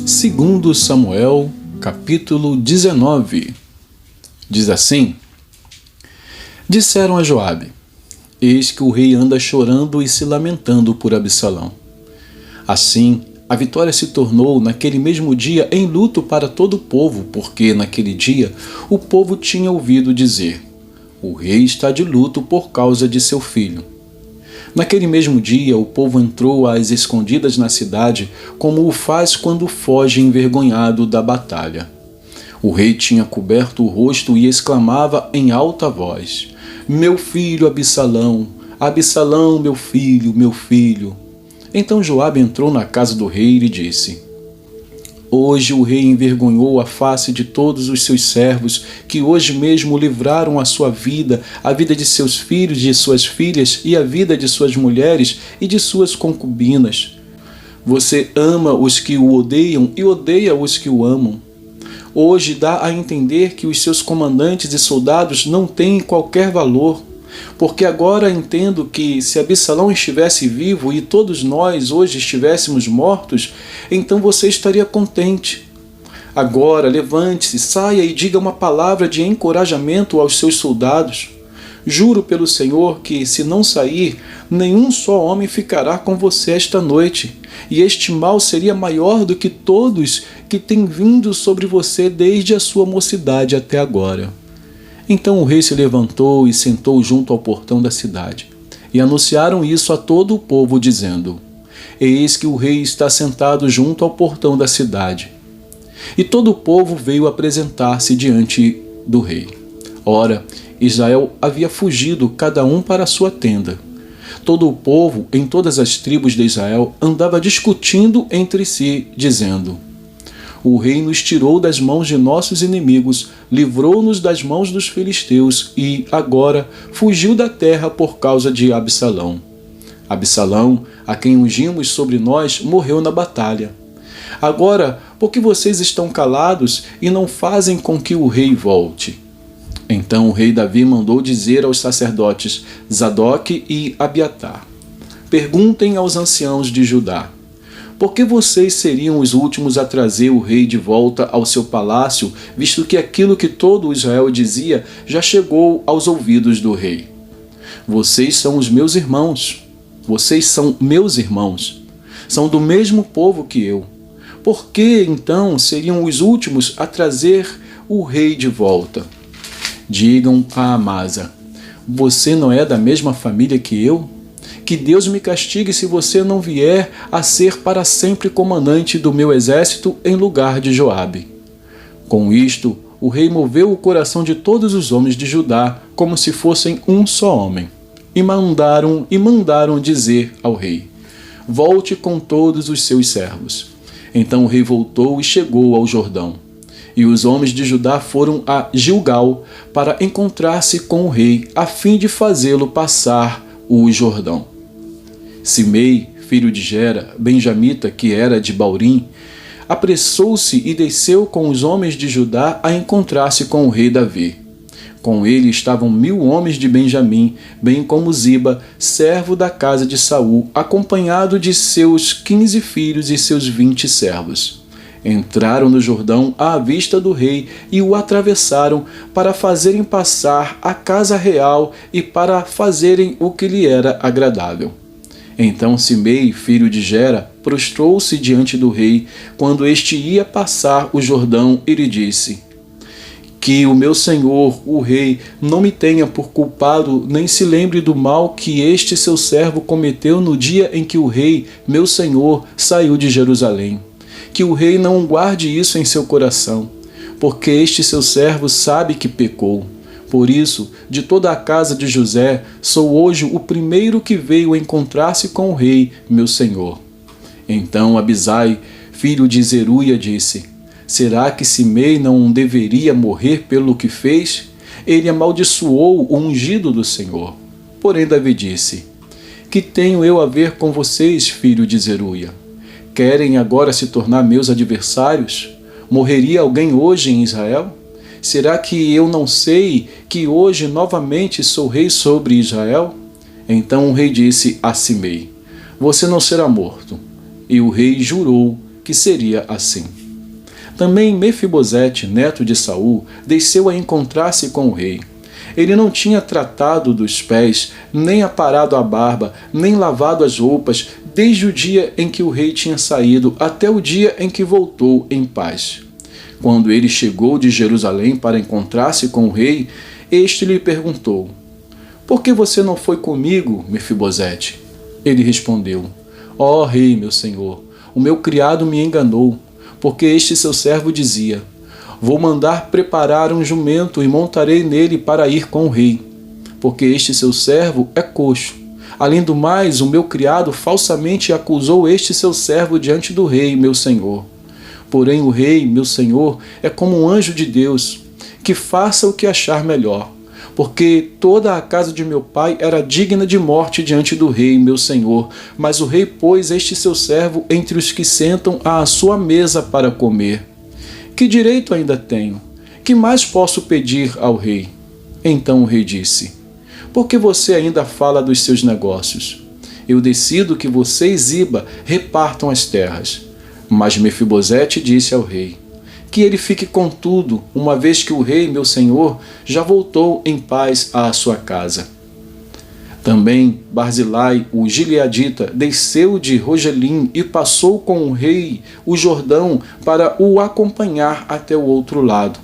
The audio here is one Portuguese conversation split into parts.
Segundo Samuel, capítulo 19. Diz assim: Disseram a Joabe: Eis que o rei anda chorando e se lamentando por Absalão. Assim, a vitória se tornou naquele mesmo dia em luto para todo o povo, porque naquele dia o povo tinha ouvido dizer: O rei está de luto por causa de seu filho. Naquele mesmo dia, o povo entrou às escondidas na cidade, como o faz quando foge envergonhado da batalha. O rei tinha coberto o rosto e exclamava em alta voz: Meu filho Absalão, Absalão, meu filho, meu filho. Então Joabe entrou na casa do rei e lhe disse: Hoje o rei envergonhou a face de todos os seus servos, que hoje mesmo livraram a sua vida, a vida de seus filhos e de suas filhas, e a vida de suas mulheres e de suas concubinas. Você ama os que o odeiam e odeia os que o amam. Hoje dá a entender que os seus comandantes e soldados não têm qualquer valor, porque agora entendo que se Absalão estivesse vivo e todos nós hoje estivéssemos mortos, então você estaria contente. Agora levante-se, saia e diga uma palavra de encorajamento aos seus soldados. Juro pelo Senhor que, se não sair, nenhum só homem ficará com você esta noite, e este mal seria maior do que todos que têm vindo sobre você desde a sua mocidade até agora. Então o rei se levantou e sentou junto ao portão da cidade. E anunciaram isso a todo o povo, dizendo: Eis que o rei está sentado junto ao portão da cidade. E todo o povo veio apresentar-se diante do rei. Ora, Israel havia fugido, cada um para a sua tenda. Todo o povo, em todas as tribos de Israel, andava discutindo entre si, dizendo: O rei nos tirou das mãos de nossos inimigos, livrou-nos das mãos dos filisteus e, agora, fugiu da terra por causa de Absalão. Absalão, a quem ungimos sobre nós, morreu na batalha. Agora, por que vocês estão calados e não fazem com que o rei volte? Então o rei Davi mandou dizer aos sacerdotes Zadoque e Abiatar: Perguntem aos anciãos de Judá: Por que vocês seriam os últimos a trazer o rei de volta ao seu palácio, visto que aquilo que todo Israel dizia já chegou aos ouvidos do rei? Vocês são os meus irmãos. Vocês são meus irmãos. São do mesmo povo que eu. Por que, então, seriam os últimos a trazer o rei de volta? Digam a Amasa: Você não é da mesma família que eu? Que Deus me castigue se você não vier a ser para sempre comandante do meu exército em lugar de Joabe. Com isto, o rei moveu o coração de todos os homens de Judá, como se fossem um só homem, e mandaram dizer ao rei: Volte com todos os seus servos. Então o rei voltou e chegou ao Jordão. E os homens de Judá foram a Gilgal para encontrar-se com o rei, a fim de fazê-lo passar o Jordão. Simei, filho de Gera, benjamita, que era de Baurim, apressou-se e desceu com os homens de Judá a encontrar-se com o rei Davi. Com ele estavam 1000 homens de Benjamim, bem como Ziba, servo da casa de Saul, acompanhado de seus 15 filhos e seus 20 servos. Entraram no Jordão à vista do rei e o atravessaram para fazerem passar a casa real e para fazerem o que lhe era agradável. Então Simei, filho de Gera, prostrou-se diante do rei quando este ia passar o Jordão e lhe disse: Que o meu senhor, o rei, não me tenha por culpado, nem se lembre do mal que este seu servo cometeu no dia em que o rei, meu senhor, saiu de Jerusalém. Que o rei não guarde isso em seu coração, porque este seu servo sabe que pecou. Por isso, de toda a casa de José, sou hoje o primeiro que veio encontrar-se com o rei, meu senhor. Então Abisai, filho de Zeruia, disse: Será que Simei não deveria morrer pelo que fez? Ele amaldiçoou o ungido do Senhor. Porém Davi disse: Que tenho eu a ver com vocês, filho de Zeruia? Querem agora se tornar meus adversários? Morreria alguém hoje em Israel? Será que eu não sei que hoje novamente sou rei sobre Israel? Então o rei disse a Simei: Você não será morto. E o rei jurou que seria assim. Também Mefibosete, neto de Saul, desceu a encontrar-se com o rei. Ele não tinha tratado dos pés, nem aparado a barba, nem lavado as roupas, desde o dia em que o rei tinha saído até o dia em que voltou em paz. Quando ele chegou de Jerusalém para encontrar-se com o rei, este lhe perguntou: Por que você não foi comigo, Mefibosete? Ele respondeu: Ó rei, meu senhor, o meu criado me enganou, porque este seu servo dizia: Vou mandar preparar um jumento e montarei nele para ir com o rei, porque este seu servo é coxo. Além do mais, o meu criado falsamente acusou este seu servo diante do rei, meu senhor. Porém o rei, meu senhor, é como um anjo de Deus, que faça o que achar melhor, porque toda a casa de meu pai era digna de morte diante do rei, meu senhor, mas o rei pôs este seu servo entre os que sentam à sua mesa para comer. Que direito ainda tenho? Que mais posso pedir ao rei? Então o rei disse: Por que você ainda fala dos seus negócios? Eu decido que você e Ziba repartam as terras. Mas Mefibosete disse ao rei: Que ele fique com tudo, uma vez que o rei, meu senhor, já voltou em paz à sua casa. Também Barzilai, o gileadita, desceu de Rogelim e passou com o rei o Jordão para o acompanhar até o outro lado.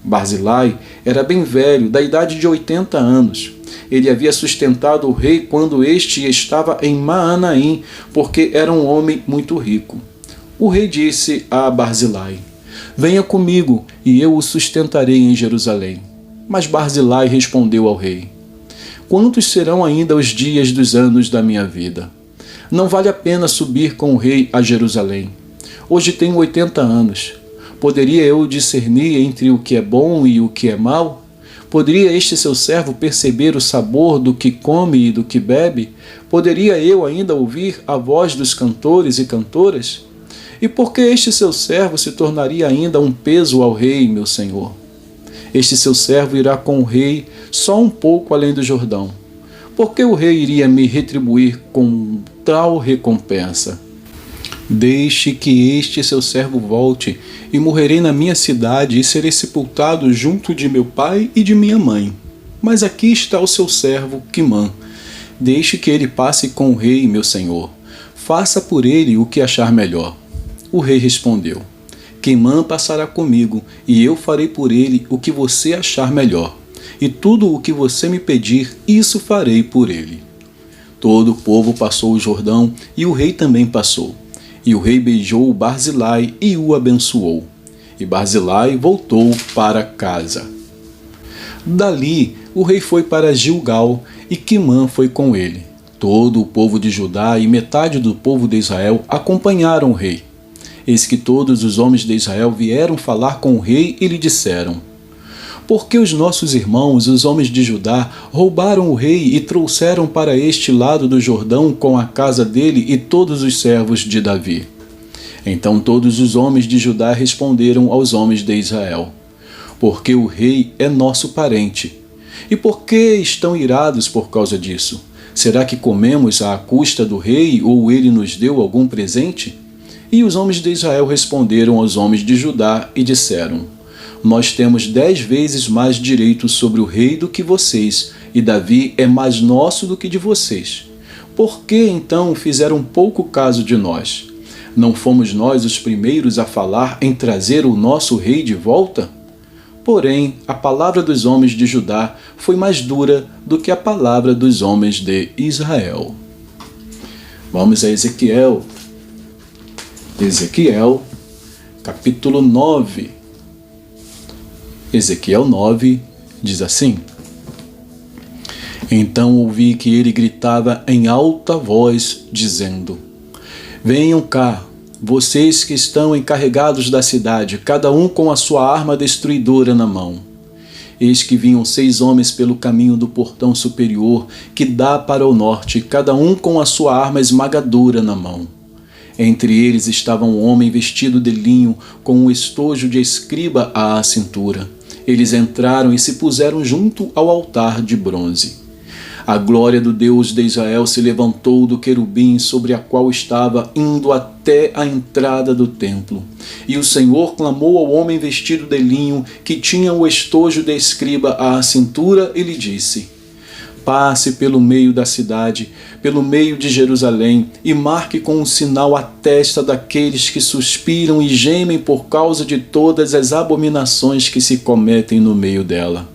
Barzilai era bem velho, da idade de 80 anos. Ele havia sustentado o rei quando este estava em Maanaim, porque era um homem muito rico. O rei disse a Barzilai: Venha comigo, e eu o sustentarei em Jerusalém. Mas Barzilai respondeu ao rei: Quantos serão ainda os dias dos anos da minha vida? Não vale a pena subir com o rei a Jerusalém. Hoje tenho 80 anos. Poderia eu discernir entre o que é bom e o que é mal? Poderia este seu servo perceber o sabor do que come e do que bebe? Poderia eu ainda ouvir a voz dos cantores e cantoras? E por que este seu servo se tornaria ainda um peso ao rei, meu senhor? Este seu servo irá com o rei só um pouco além do Jordão. Por que o rei iria me retribuir com tal recompensa? Deixe que este seu servo volte, e morrerei na minha cidade e serei sepultado junto de meu pai e de minha mãe. Mas aqui está o seu servo, Quimã. Deixe que ele passe com o rei, meu senhor. Faça por ele o que achar melhor. O rei respondeu: Quimã passará comigo, e eu farei por ele o que você achar melhor. E tudo o que você me pedir, isso farei por ele. Todo o povo passou o Jordão, e o rei também passou. E o rei beijou Barzilai e o abençoou. E Barzilai voltou para casa. Dali, o rei foi para Gilgal, e Quimã foi com ele. Todo o povo de Judá e metade do povo de Israel acompanharam o rei. Eis que todos os homens de Israel vieram falar com o rei e lhe disseram: Por que os nossos irmãos, os homens de Judá, roubaram o rei e trouxeram para este lado do Jordão com a casa dele e todos os servos de Davi? Então todos os homens de Judá responderam aos homens de Israel: Porque o rei é nosso parente. E por que estão irados por causa disso? Será que comemos à custa do rei, ou ele nos deu algum presente? E os homens de Israel responderam aos homens de Judá e disseram: Nós temos 10 vezes mais direito sobre o rei do que vocês, e Davi é mais nosso do que de vocês. Por que então fizeram pouco caso de nós? Não fomos nós os primeiros a falar em trazer o nosso rei de volta? Porém, a palavra dos homens de Judá foi mais dura do que a palavra dos homens de Israel. Vamos a Ezequiel. Ezequiel, capítulo 9. Ezequiel 9 diz assim: Então ouvi que ele gritava em alta voz, dizendo: Venham cá, vocês que estão encarregados da cidade, cada um com a sua arma destruidora na mão. Eis que vinham 6 homens pelo caminho do portão superior, que dá para o norte, cada um com a sua arma esmagadora na mão. Entre eles estava um homem vestido de linho, com um estojo de escriba à cintura. Eles entraram e se puseram junto ao altar de bronze. A glória do Deus de Israel se levantou do querubim sobre a qual estava, indo até a entrada do templo. E o Senhor clamou ao homem vestido de linho, que tinha o estojo de escriba à cintura, e lhe disse: passe pelo meio da cidade, pelo meio de Jerusalém, e marque com um sinal a testa daqueles que suspiram e gemem por causa de todas as abominações que se cometem no meio dela.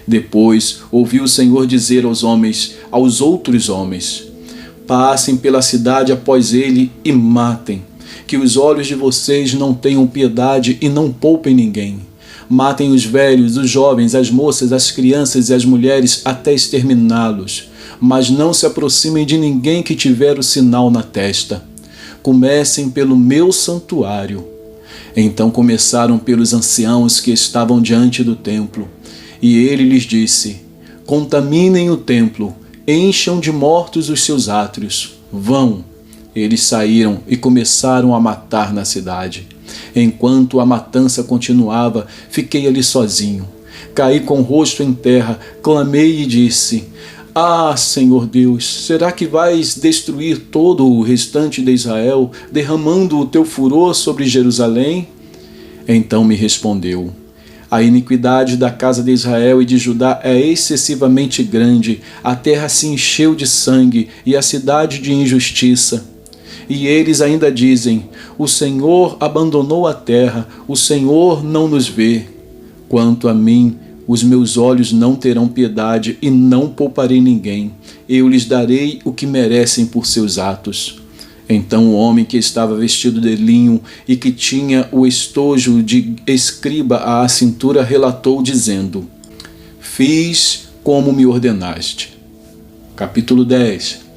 Depois ouviu o Senhor dizer aos outros homens: passem pela cidade após ele e matem, que os olhos de vocês não tenham piedade e não poupem ninguém. Matem os velhos, os jovens, as moças, as crianças e as mulheres até exterminá-los, mas não se aproximem de ninguém que tiver o sinal na testa. Comecem pelo meu santuário. Então começaram pelos anciãos que estavam diante do templo. E ele lhes disse: contaminem o templo, encham de mortos os seus átrios. Vão. Eles saíram e começaram a matar na cidade. Enquanto a matança continuava, fiquei ali sozinho. Caí com o rosto em terra, clamei e disse: ah, Senhor Deus, será que vais destruir todo o restante de Israel, derramando o teu furor sobre Jerusalém? Então me respondeu: a iniquidade da casa de Israel e de Judá é excessivamente grande, a terra se encheu de sangue e a cidade de injustiça. E eles ainda dizem: o Senhor abandonou a terra, o Senhor não nos vê. Quanto a mim, os meus olhos não terão piedade e não pouparei ninguém. Eu lhes darei o que merecem por seus atos. Então o homem que estava vestido de linho e que tinha o estojo de escriba à cintura relatou, dizendo: fiz como me ordenaste. Capítulo 10.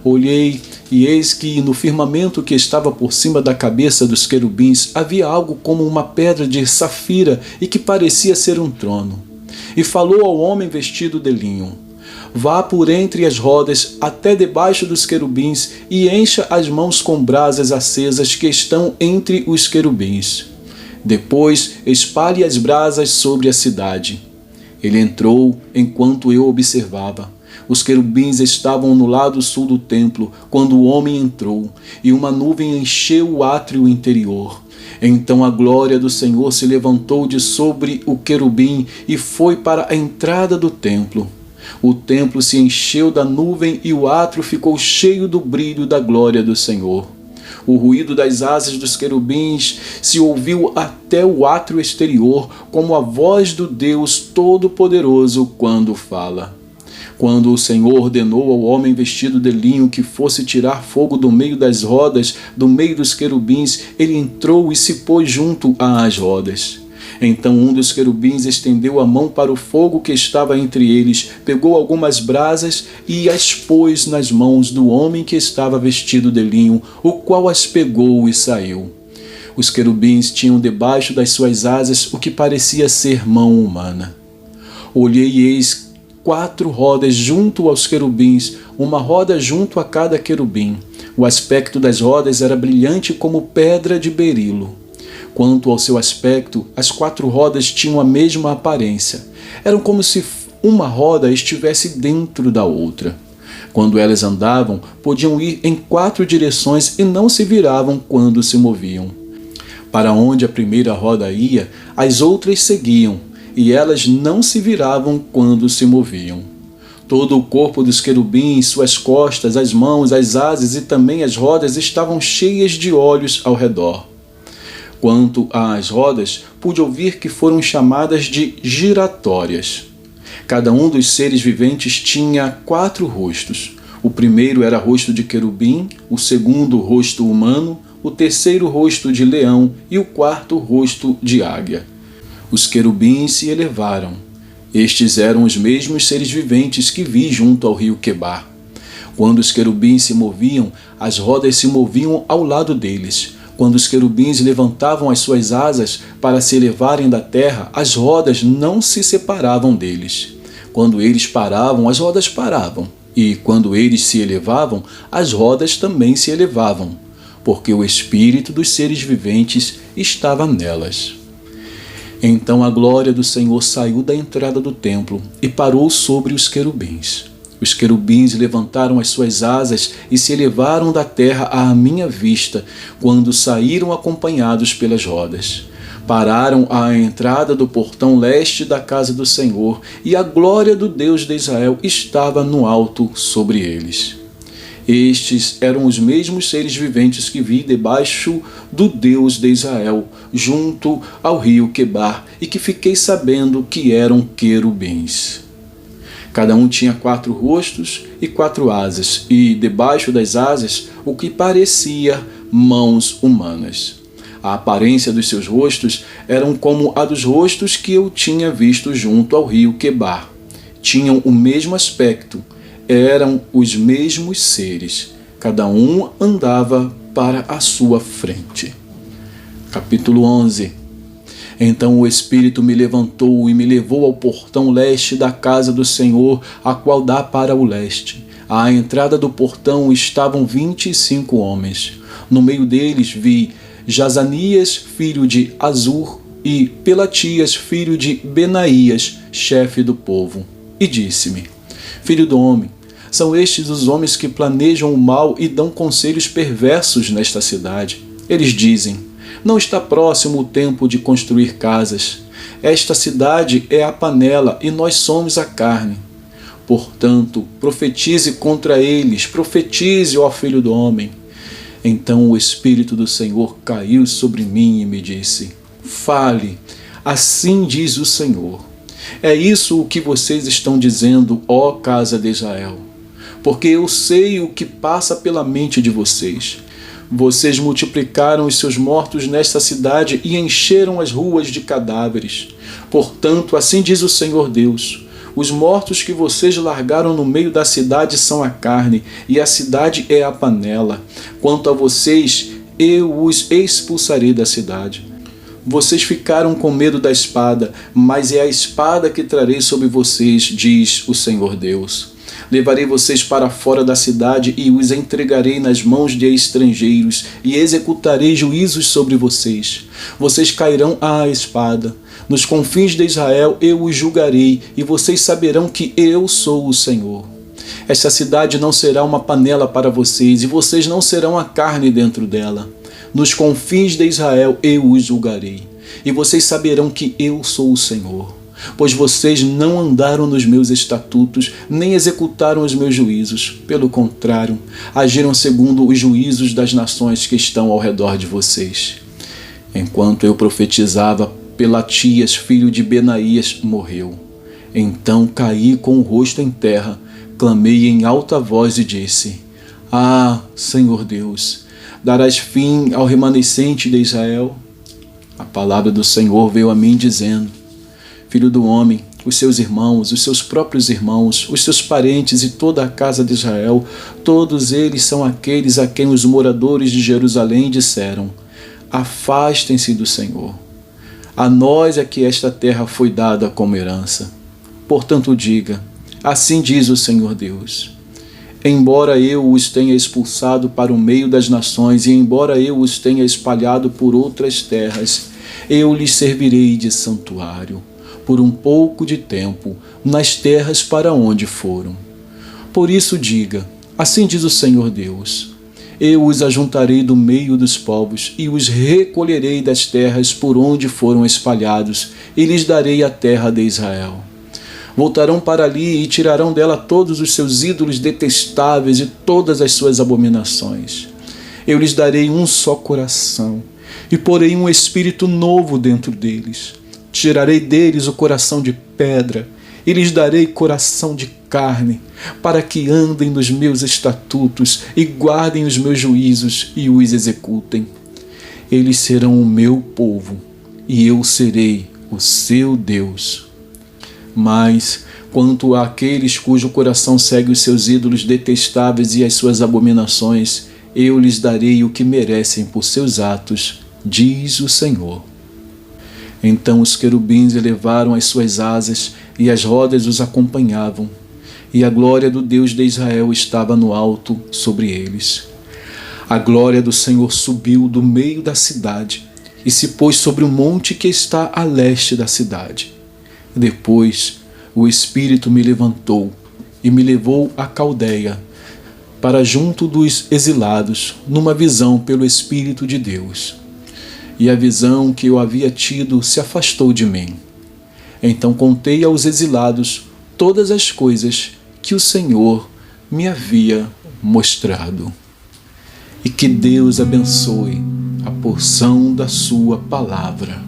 Olhei, e eis que no firmamento que estava por cima da cabeça dos querubins havia algo como uma pedra de safira e que parecia ser um trono. E falou ao homem vestido de linho: vá por entre as rodas até debaixo dos querubins e encha as mãos com brasas acesas que estão entre os querubins. Depois espalhe as brasas sobre a cidade. Ele entrou enquanto eu observava. Os querubins estavam no lado sul do templo quando o homem entrou, e uma nuvem encheu o átrio interior. Então a glória do Senhor se levantou de sobre o querubim e foi para a entrada do templo. O templo se encheu da nuvem e o átrio ficou cheio do brilho da glória do Senhor. O ruído das asas dos querubins se ouviu até o átrio exterior, como a voz do Deus Todo-Poderoso quando fala. Quando o Senhor ordenou ao homem vestido de linho que fosse tirar fogo do meio das rodas, do meio dos querubins, ele entrou e se pôs junto às rodas. Então um dos querubins estendeu a mão para o fogo que estava entre eles, pegou algumas brasas e as pôs nas mãos do homem que estava vestido de linho, o qual as pegou e saiu. Os querubins tinham debaixo das suas asas o que parecia ser mão humana. Olhei e eis 4 rodas junto aos querubins, uma roda junto a cada querubim. O aspecto das rodas era brilhante como pedra de berilo. Quanto ao seu aspecto, as 4 rodas tinham a mesma aparência. Eram como se uma roda estivesse dentro da outra. Quando elas andavam, podiam ir em 4 direções e não se viravam quando se moviam. Para onde a primeira roda ia, as outras seguiam, e elas não se viravam quando se moviam. Todo o corpo dos querubins, suas costas, as mãos, as asas e também as rodas estavam cheias de olhos ao redor. Quanto às rodas, pude ouvir que foram chamadas de giratórias. Cada um dos seres viventes tinha 4 rostos. O primeiro era rosto de querubim, o segundo rosto humano, o terceiro rosto de leão e o quarto rosto de águia. Os querubins se elevaram. Estes eram os mesmos seres viventes que vi junto ao rio Quebar. Quando os querubins se moviam, as rodas se moviam ao lado deles. Quando os querubins levantavam as suas asas para se elevarem da terra, as rodas não se separavam deles. Quando eles paravam, as rodas paravam. E quando eles se elevavam, as rodas também se elevavam, porque o espírito dos seres viventes estava nelas. Então a glória do Senhor saiu da entrada do templo e parou sobre os querubins. Os querubins levantaram as suas asas e se elevaram da terra à minha vista, quando saíram acompanhados pelas rodas. Pararam à entrada do portão leste da casa do Senhor, e a glória do Deus de Israel estava no alto sobre eles. Estes eram os mesmos seres viventes que vi debaixo do Deus de Israel, junto ao rio Quebar, e que fiquei sabendo que eram querubins. Cada um tinha 4 rostos e 4 asas, e debaixo das asas o que parecia mãos humanas. A aparência dos seus rostos eram como a dos rostos que eu tinha visto junto ao rio Quebar. Tinham o mesmo aspecto, eram os mesmos seres. Cada um andava para a sua frente. Capítulo 11. Então o Espírito me levantou e me levou ao portão leste da casa do Senhor, a qual dá para o leste. À entrada do portão estavam 25 homens. No meio deles vi Jazanias, filho de Azur, e Pelatias, filho de Benaías, chefe do povo. E disse-me: Filho do homem, são estes os homens que planejam o mal e dão conselhos perversos nesta cidade. Eles dizem: não está próximo o tempo de construir casas. Esta cidade é a panela e nós somos a carne. Portanto, profetize contra eles, profetize, ó filho do homem. Então o Espírito do Senhor caiu sobre mim e me disse: fale, assim diz o Senhor. É isso o que vocês estão dizendo, ó casa de Israel. Porque eu sei o que passa pela mente de vocês. Vocês multiplicaram os seus mortos nesta cidade e encheram as ruas de cadáveres. Portanto, assim diz o Senhor Deus: os mortos que vocês largaram no meio da cidade são a carne, e a cidade é a panela. Quanto a vocês, eu os expulsarei da cidade. Vocês ficaram com medo da espada, mas é a espada que trarei sobre vocês, diz o Senhor Deus. Levarei vocês para fora da cidade e os entregarei nas mãos de estrangeiros e executarei juízos sobre vocês. Vocês cairão à espada. Nos confins de Israel eu os julgarei e vocês saberão que eu sou o Senhor. Esta cidade não será uma panela para vocês e vocês não serão a carne dentro dela. Nos confins de Israel eu os julgarei e vocês saberão que eu sou o Senhor. Pois vocês não andaram nos meus estatutos, nem executaram os meus juízos. Pelo contrário, agiram segundo os juízos das nações que estão ao redor de vocês. Enquanto eu profetizava, Pelatias, filho de Benaías, morreu. Então caí com o rosto em terra, clamei em alta voz e disse: Ah, Senhor Deus, darás fim ao remanescente de Israel? A palavra do Senhor veio a mim dizendo: Filho do homem, os seus irmãos, os seus próprios irmãos, os seus parentes e toda a casa de Israel, todos eles são aqueles a quem os moradores de Jerusalém disseram: afastem-se do Senhor. A nós é que esta terra foi dada como herança. Portanto diga: assim diz o Senhor Deus. Embora eu os tenha expulsado para o meio das nações e embora eu os tenha espalhado por outras terras, eu lhes servirei de santuário por um pouco de tempo nas terras para onde foram. Por isso diga: assim diz o Senhor Deus. Eu os ajuntarei do meio dos povos e os recolherei das terras por onde foram espalhados e lhes darei a terra de Israel. Voltarão para ali e tirarão dela todos os seus ídolos detestáveis e todas as suas abominações. Eu lhes darei um só coração e porei um espírito novo dentro deles. Tirarei deles o coração de pedra e lhes darei coração de carne, para que andem nos meus estatutos e guardem os meus juízos e os executem. Eles serão o meu povo e eu serei o seu Deus. Mas, quanto àqueles cujo coração segue os seus ídolos detestáveis e as suas abominações, eu lhes darei o que merecem por seus atos, diz o Senhor. Então os querubins elevaram as suas asas e as rodas os acompanhavam, e a glória do Deus de Israel estava no alto sobre eles. A glória do Senhor subiu do meio da cidade, e se pôs sobre um monte que está a leste da cidade. Depois o Espírito me levantou e me levou à Caldeia, para junto dos exilados, numa visão pelo Espírito de Deus. E a visão que eu havia tido se afastou de mim. Então contei aos exilados todas as coisas que o Senhor me havia mostrado. E que Deus abençoe a porção da sua palavra.